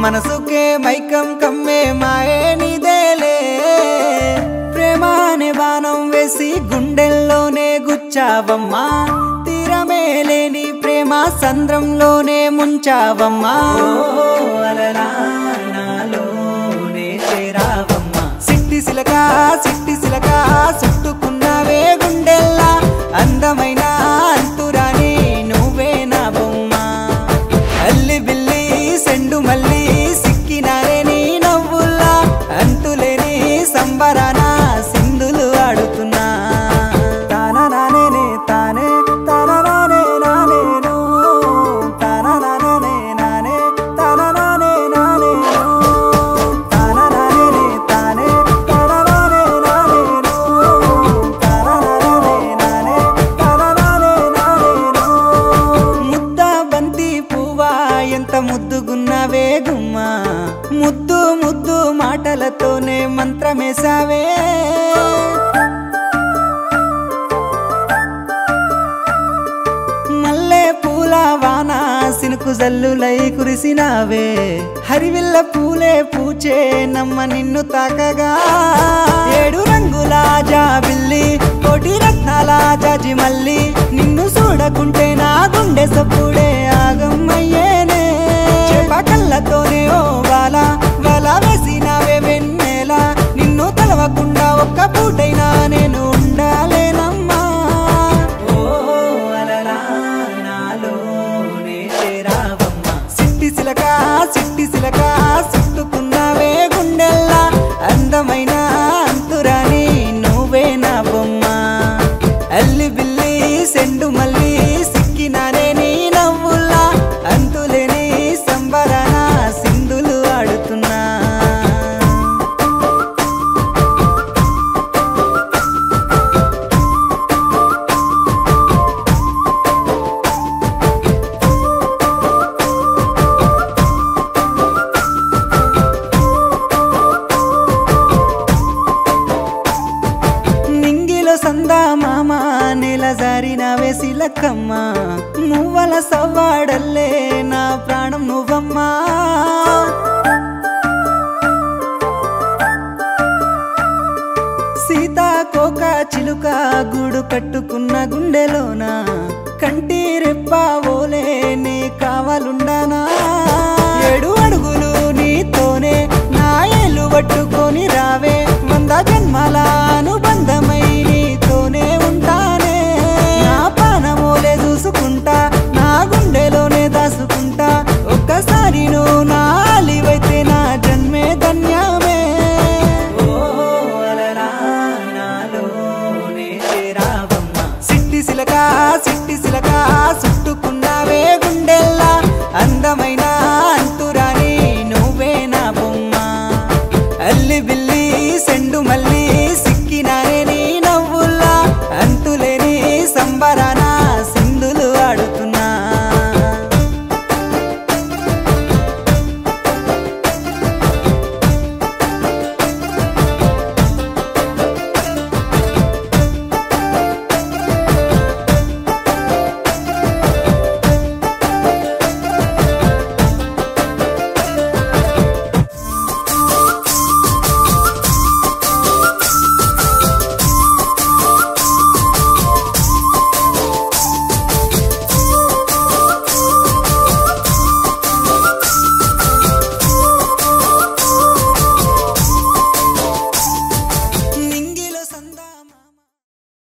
మనసుకే మైకం కమ్మే మాయే నీదేలే ప్రేమానే బాణం వేసి గుండెల్లోనే గుచ్చావమ్మా తీరమే లేని ప్రేమ సంద్రంలోనే ముంచావమ్మా నాలోనే చేరావమ్మా సిట్టి సిలక చుట్టుకున్నావే గుండెల్లా అందమైన అంతురాని నువ్వే నా బొమ్మ అల్లి బిల్లి సెండు మల్లి సిక్కినారే నీ నవ్వుల్లా అంతులేని సంబరాన సింధులు ఆడుతున్నా తానా నానే తానే తానా నానే నానేను తానా నానే నానే తానా నానే నానేను తానా నానే తానే తానా నానే నానేను తానా నానే నానే తానా నానే నానేను ముద్ద బంతి పువ్వా ఎంత ముద్దుగున్నావే గుమ్మా ముద్దు ముద్దు మాటలతోనే మంత్రమేసావే మల్లె పూల వాన సినుకు జల్లులై కురిసినావే హరివిల్ల పూలే పూచే నమ్మ నిన్ను తాకగా ఏడు రంగుల జాబిల్లి కోటి రత్నాల జాజి మల్లి నిన్ను చూడకుంటే నా గుండె సప్పుడే ఆగమ్మయ్యేనే కళ్ళతోనే ఓ వాలా వేసినావే వెన్నెల నిన్ను తలవకుండా ఒక్క పూటైనా నేను ఉండాలేనమ్మా ఓ అలలా నాలోనే చేరావమ్మా సిట్టి సిలక చుట్టుకున్నావే గుండెల్లా అందమైన అంతురాని నువ్వే నా బొమ్మ అల్లి బిల్లి సెండు మల్లి సిక్కినానే నీ నవ్వుల్లా అంతులేని సంబరాన సింధులు ఆడుతున్నా నింగిలో సందా మామ నెల జారినవే సిలకమ్మ మువ్వల సవ్వాడల్లే నా ప్రాణం నువ్వమ్మా సీతాకోక చిలుక గూడు కట్టుకున్న గుండెలోన కంటి రెప్పావోలే నీ కావాలుండానా 7 అడుగులు నీతోనే నా ఏలు పట్టుకొని రావే 100 జన్మల